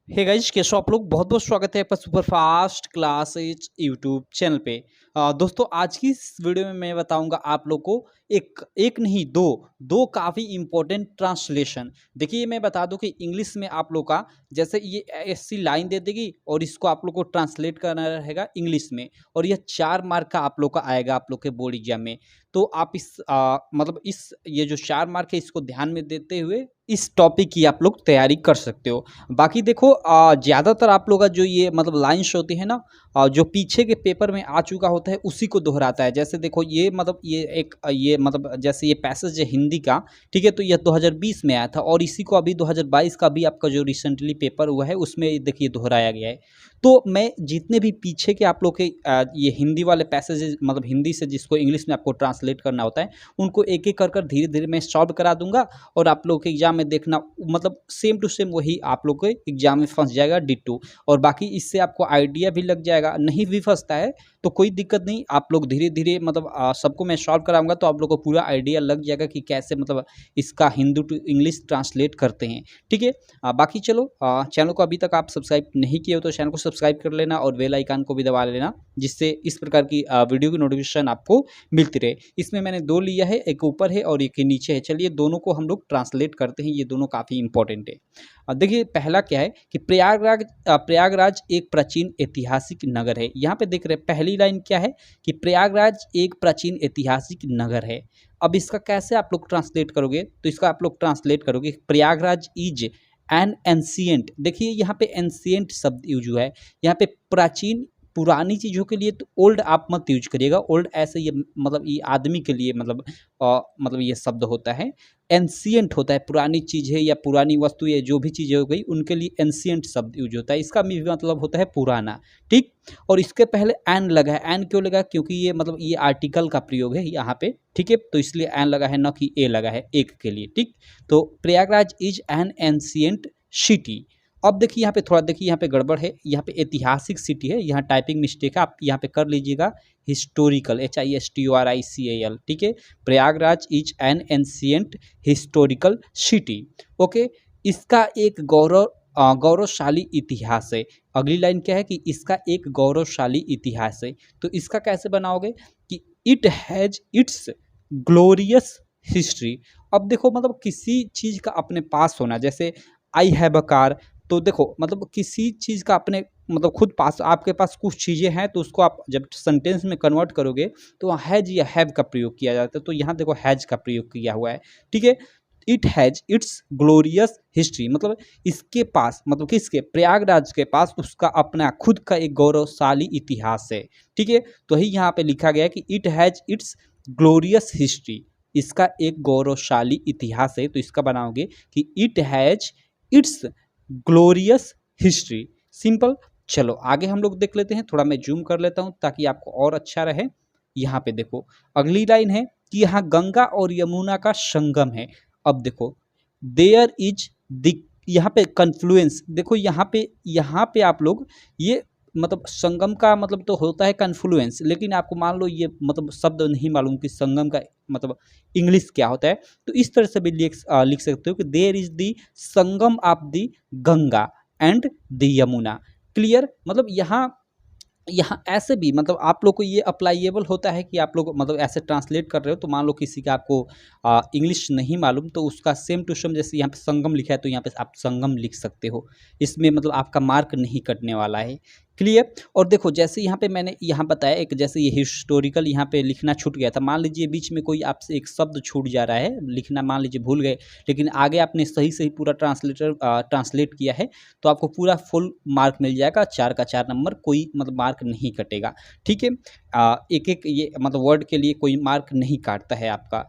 Hey guys, कैसे हो आप लोग। बहुत बहुत स्वागत है आपका super fast classes YouTube channel पे। दोस्तों, आज की इस वीडियो में मैं बताऊंगा आप लोग को एक एक नहीं दो दो काफ़ी इंपॉर्टेंट ट्रांसलेशन। देखिए, मैं बता दूं कि इंग्लिश में आप लोग का जैसे ये ऐसी लाइन दे देगी और इसको आप लोग को ट्रांसलेट करना रहेगा इंग्लिश में, और यह 4 मार्क का आप लोग का आएगा आप लोग के बोर्ड एग्जाम में। तो आप इस मतलब इस ये जो 4 मार्क है इसको ध्यान में देते हुए इस टॉपिक की आप लोग तैयारी कर सकते हो। बाकी देखो, ज़्यादातर आप लोग का जो ये मतलब लाइन्स होती है ना, जो पीछे के पेपर में आ चुका होता है उसी को दोहराता है। जैसे देखो, ये मतलब ये एक ये मतलब जैसे ये पैसेज है हिंदी का, ठीक है, तो यह 2020 में आया था और इसी को अभी 2022 का भी आपका जो रिसेंटली पेपर हुआ है उसमें देखिए दोहराया गया है। तो मैं जितने भी पीछे के आप लोग के ये हिंदी वाले पैसेजेस, मतलब हिंदी से जिसको इंग्लिश में आपको ट्रांसलेट करना होता है, उनको एक एक कर धीरे धीरे मैं सॉल्व करा दूंगा और आप लोग के एग्जाम में देखना मतलब सेम टू सेम वही आप लोग के एग्जाम में फंस जाएगा डिट्टो। और बाकी इससे आपको आइडिया भी लग जाएगा। नहीं भी फंसता है तो कोई दिक्कत नहीं, आप लोग धीरे धीरे मतलब सबको मैं सॉल्व कराऊंगा तो आप लोग को पूरा आइडिया लग जाएगा कि कैसे मतलब इसका हिंदी टू इंग्लिश ट्रांसलेट करते हैं। ठीक है। बाकी चलो, चैनल को अभी तक आप सब्सक्राइब नहीं किए हो तो चैनल को सब्सक्राइब कर लेना और बेल आइकन को भी दबा लेना, जिससे इस प्रकार की वीडियो की नोटिफिकेशन आपको मिलती रहे। इसमें मैंने दो लिया है, एक ऊपर है और एक नीचे है। चलिए दोनों को हम लोग ट्रांसलेट करते हैं, ये दोनों काफ़ी इंपॉर्टेंट है। देखिए, पहला क्या है कि प्रयागराज एक प्राचीन ऐतिहासिक नगर है। यहाँ पे देख रहे हैं पहली लाइन क्या है कि प्रयागराज एक प्राचीन ऐतिहासिक नगर है। अब इसका कैसे आप लोग ट्रांसलेट करोगे, तो इसका आप लोग ट्रांसलेट करोगे प्रयागराज इज एन एंशियंट। देखिए यहाँ पे एंशियंट शब्द यूज हुआ है। यहाँ पे प्राचीन पुरानी चीज़ों के लिए तो ओल्ड आप मत यूज करिएगा। ओल्ड ऐसे ये मतलब ये आदमी के लिए मतलब ये शब्द होता है। एंशियंट होता है पुरानी चीज़ है या पुरानी वस्तु या जो भी चीज़ें हो गई उनके लिए एंशियंट शब्द यूज होता है। इसका भी मतलब होता है पुराना। ठीक। और इसके पहले एन लगा है। एन क्यों लगा? क्योंकि ये मतलब ये आर्टिकल का प्रयोग है यहाँ पे। ठीक है, तो इसलिए एन लगा है, न कि ए लगा है एक के लिए। ठीक। तो Prayagraj is an ancient city. अब देखिए यहाँ पे थोड़ा देखिए यहाँ पे गड़बड़ है। यहाँ पे ऐतिहासिक सिटी है, यहाँ टाइपिंग मिस्टेक है, आप यहाँ पे कर लीजिएगा हिस्टोरिकल, HISTORICAL। ठीक है। Prayagraj is an ancient historical city. Okay. इसका एक गौरवशाली इतिहास है। अगली लाइन क्या है कि इसका एक गौरवशाली इतिहास है। तो इसका कैसे बनाओगे कि it has its glorious history. अब देखो मतलब किसी चीज़ का अपने पास होना, जैसे आई हैव अ कार, तो देखो मतलब किसी चीज़ का अपने मतलब खुद पास, आपके पास कुछ चीज़ें हैं तो उसको आप जब सेंटेंस में कन्वर्ट करोगे तो वहाँ हैज या हैव का प्रयोग किया जाता है। तो यहाँ देखो हैज का प्रयोग किया हुआ है। ठीक है। It has its glorious history, मतलब इसके पास, मतलब किसके, प्रयागराज के पास उसका अपना खुद का एक गौरवशाली इतिहास है। ठीक है। तो ही यहाँ पे लिखा गया है कि it has its glorious history, इसका एक गौरवशाली इतिहास है। तो इसका बनाओगे कि it has its glorious history. Simple. चलो आगे हम लोग देख लेते हैं, थोड़ा मैं जूम कर लेता हूं ताकि आपको और अच्छा रहे। यहाँ पे देखो अगली लाइन है कि यहाँ गंगा और यमुना का संगम है। अब देखो देयर इज द, यहाँ पे कन्फ्लुएंस, देखो यहाँ पे आप लोग ये मतलब संगम का मतलब तो होता है कन्फ्लुएंस, लेकिन आपको मान लो ये मतलब शब्द नहीं मालूम कि संगम का मतलब इंग्लिश क्या होता है, तो इस तरह से भी लिख सकते हो कि there is the Sangam of the Ganga and the Yamuna. Clear. मतलब यहाँ यहाँ ऐसे भी मतलब आप लोग को ये अप्लाइएबल होता है कि आप लोग मतलब ऐसे ट्रांसलेट कर रहे हो तो मान लो किसी का आपको इंग्लिश नहीं मालूम तो उसका सेम टू सेम, जैसे यहाँ पे संगम लिखा है तो यहाँ पे आप संगम लिख सकते हो। इसमें मतलब आपका मार्क नहीं कटने वाला है। क्लियर। और देखो जैसे यहाँ पे मैंने यहाँ बताया एक, जैसे ये हिस्टोरिकल यहाँ पे लिखना छूट गया था, मान लीजिए बीच में कोई आपसे एक शब्द छूट जा रहा है लिखना, मान लीजिए भूल गए, लेकिन आगे आपने सही सही पूरा ट्रांसलेट किया है तो आपको पूरा फुल मार्क मिल जाएगा, 4 का 4 नंबर, कोई मतलब मार्क नहीं कटेगा। ठीक है। एक एक ये मतलब वर्ड के लिए कोई मार्क नहीं काटता है आपका।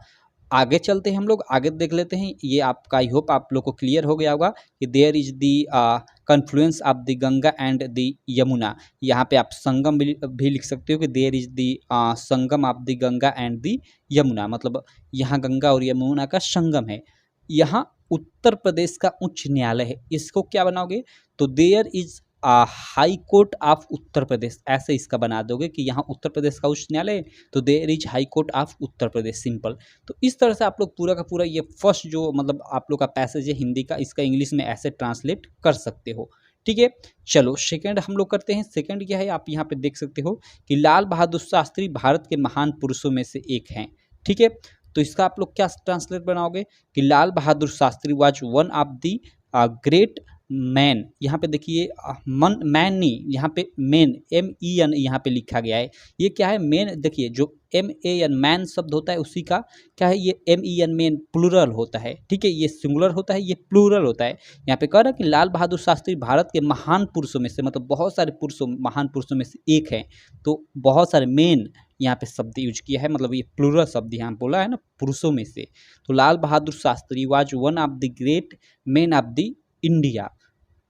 आगे चलते हैं, हम लोग आगे देख लेते हैं। ये आपका आई होप आप लोग को क्लियर हो गया होगा कि there is the confluence of the Ganga and the Yamuna. यहाँ पे आप संगम भी लिख सकते हो कि there is the Sangam of the Ganga and the Yamuna, मतलब यहाँ गंगा और यमुना का संगम है। यहाँ उत्तर प्रदेश का उच्च न्यायालय है, इसको क्या बनाओगे तो there is high court of Uttar Pradesh, ऐसे इसका बना दोगे कि यहाँ उत्तर प्रदेश का उच्च न्यायालय तो there is high court of Uttar Pradesh. Simple. तो इस तरह से आप लोग पूरा का पूरा ये फर्स्ट जो मतलब आप लोग का पैसेज है हिंदी का, इसका इंग्लिश में ऐसे ट्रांसलेट कर सकते हो। ठीक है। चलो सेकंड हम लोग करते हैं। सेकंड क्या है, आप यहाँ पे देख सकते हो कि लाल बहादुर शास्त्री भारत के महान पुरुषों में से एक हैं। ठीक है, तो इसका आप लोग क्या ट्रांसलेट बनाओगे कि Lal Bahadur Shastri was one of the great man. यहाँ पे देखिए मन मैन नहीं, यहाँ पे मेन MEN यहाँ पे लिखा गया है। ये क्या है मेन, देखिए जो MAN मैन शब्द होता है उसी का क्या है ये MEN मेन प्लूरल होता है। ठीक है, ये सिंगुलर होता है, ये प्लूरल होता है। यहाँ पे कह रहा है कि लाल बहादुर शास्त्री भारत के महान पुरुषों में से, मतलब बहुत सारे पुरुषों महान पुरुषों में से एक है। तो बहुत सारे मेन यहाँ पे शब्द यूज किया है, मतलब ये प्लूरल शब्द यहाँ बोला है ना पुरुषों में से। तो Lal Bahadur Shastri was one of the great men of the India.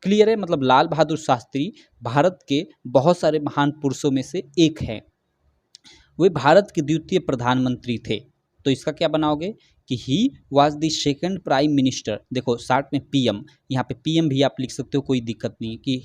Clear है, मतलब लाल बहादुर शास्त्री भारत के बहुत सारे महान पुरुषों में से एक हैं। वे भारत के द्वितीय प्रधानमंत्री थे। तो इसका क्या बनाओगे कि he was the second prime minister. देखो शार्ट में PM, यहाँ पे PM भी आप लिख सकते हो, कोई दिक्कत नहीं कि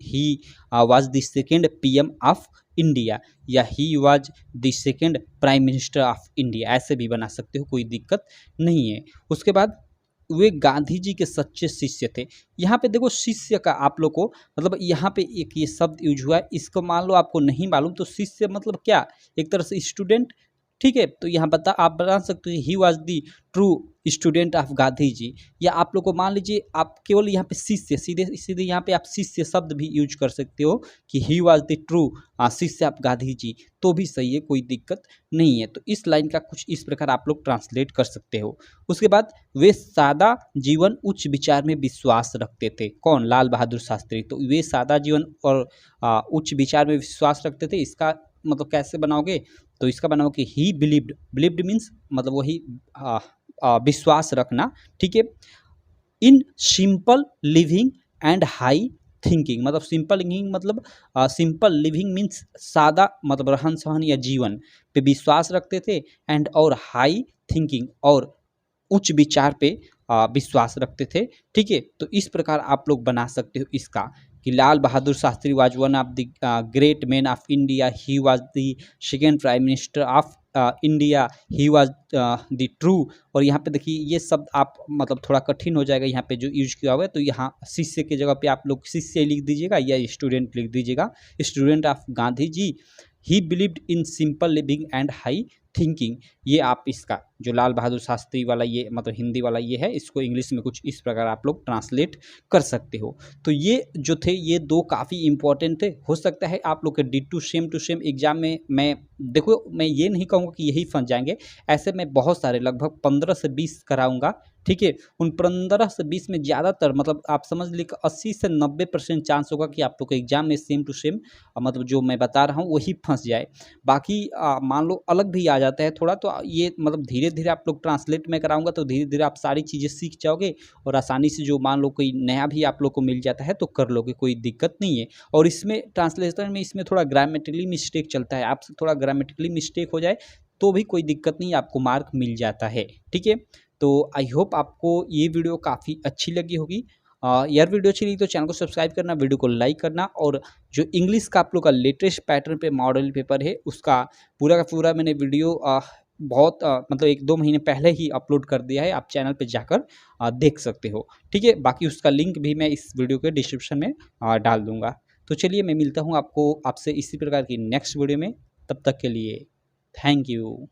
he was the second PM of India, या he was the second prime minister of India, ऐसे भी बना सकते हो, कोई दिक्कत नहीं है। उसके बाद वे गांधी जी के सच्चे शिष्य थे। यहाँ पे देखो शिष्य का आप लोग को, मतलब यहाँ पे एक ये शब्द यूज हुआ है, इसको मान लो आपको नहीं मालूम तो शिष्य मतलब क्या, एक तरह से स्टूडेंट। ठीक है, तो यहाँ आप बता सकते हो he was the true student of Gandhi ji, या आप लोग को मान लीजिए आप केवल यहाँ पे शिष्य, सीधे सीधे यहाँ पे आप शिष्य शब्द भी यूज कर सकते हो कि ही वॉज द ट्रू शिष्य ऑफ गांधी जी, तो भी सही है, कोई दिक्कत नहीं है। तो इस लाइन का कुछ इस प्रकार आप लोग ट्रांसलेट कर सकते हो। उसके बाद वे सादा जीवन उच्च विचार में विश्वास रखते थे। कौन? लाल बहादुर शास्त्री। तो वे सादा जीवन और उच्च विचार में विश्वास रखते थे। इसका मतलब कैसे बनाओगे, तो इसका बनाओ कि ही बिलीव्ड मीन्स मतलब वही विश्वास रखना। ठीक है, इन simple living and high thinking, मतलब सिंपल लिविंग मतलब सिंपल लिविंग मीन्स सादा, मतलब रहन सहन या जीवन पे विश्वास रखते थे, एंड और हाई थिंकिंग और उच्च विचार पे विश्वास रखते थे। ठीक है, तो इस प्रकार आप लोग बना सकते हो इसका कि Lal Bahadur Shastri was one of the great man of India, he was the second prime minister of India, he was the true. और यहाँ पे देखिए ये शब्द आप मतलब थोड़ा कठिन हो जाएगा यहाँ पे जो यूज किया हुआ है, तो यहाँ शिष्य के जगह पे आप लोग शिष्य लिख दीजिएगा या स्टूडेंट लिख दीजिएगा, student of Gandhi ji. He believed in simple living and high thinking. ये आप इसका जो लाल बहादुर शास्त्री वाला ये मतलब हिंदी वाला ये है, इसको इंग्लिश में कुछ इस प्रकार आप लोग ट्रांसलेट कर सकते हो। तो ये जो थे ये दो काफ़ी इंपॉर्टेंट थे। हो सकता है आप लोग के टू सेम एग्जाम में मैं देखो मैं ये नहीं कहूँगा कि यही फंस जाएंगे, ऐसे मैं बहुत सारे लगभग 15 से 20 कराऊंगा। ठीक है, उन 15 से 20 में ज़्यादातर मतलब आप समझ लीजिए 80 से 90% चांस होगा कि आप लोग के एग्जाम में सेम टू सेम मतलब जो मैं बता रहा हूँ वही फंस जाए। बाकी मान लो अलग भी आ जाता है थोड़ा, तो ये मतलब धीरे धीरे आप लोग ट्रांसलेट में कराऊंगा तो धीरे धीरे आप सारी चीज़ें सीख जाओगे, और आसानी से जो मान लो कोई नया भी आप लोग को मिल जाता है तो कर लोगे, कोई दिक्कत नहीं है। और इसमें ट्रांसलेशन में इसमें थोड़ा ग्रामेटिकली मिस्टेक चलता है, आपसे थोड़ा ग्रामेटिकली मिस्टेक हो जाए तो भी कोई दिक्कत नहीं, आपको मार्क मिल जाता है। ठीक है, तो आई होप आपको ये वीडियो काफ़ी अच्छी लगी होगी। यार वीडियो अच्छी लगी तो चैनल को सब्सक्राइब करना, वीडियो को लाइक करना, और जो इंग्लिश का आप लोग का लेटेस्ट पैटर्न पे मॉडल पेपर है उसका पूरा का पूरा मैंने वीडियो बहुत मतलब 1-2 महीने पहले ही अपलोड कर दिया है, आप चैनल पे जाकर देख सकते हो। ठीक है, बाकी उसका लिंक भी मैं इस वीडियो के डिस्क्रिप्शन में डाल दूँगा। तो चलिए मैं मिलता हूँ आपसे इसी प्रकार की नेक्स्ट वीडियो में, तब तक के लिए थैंक यू।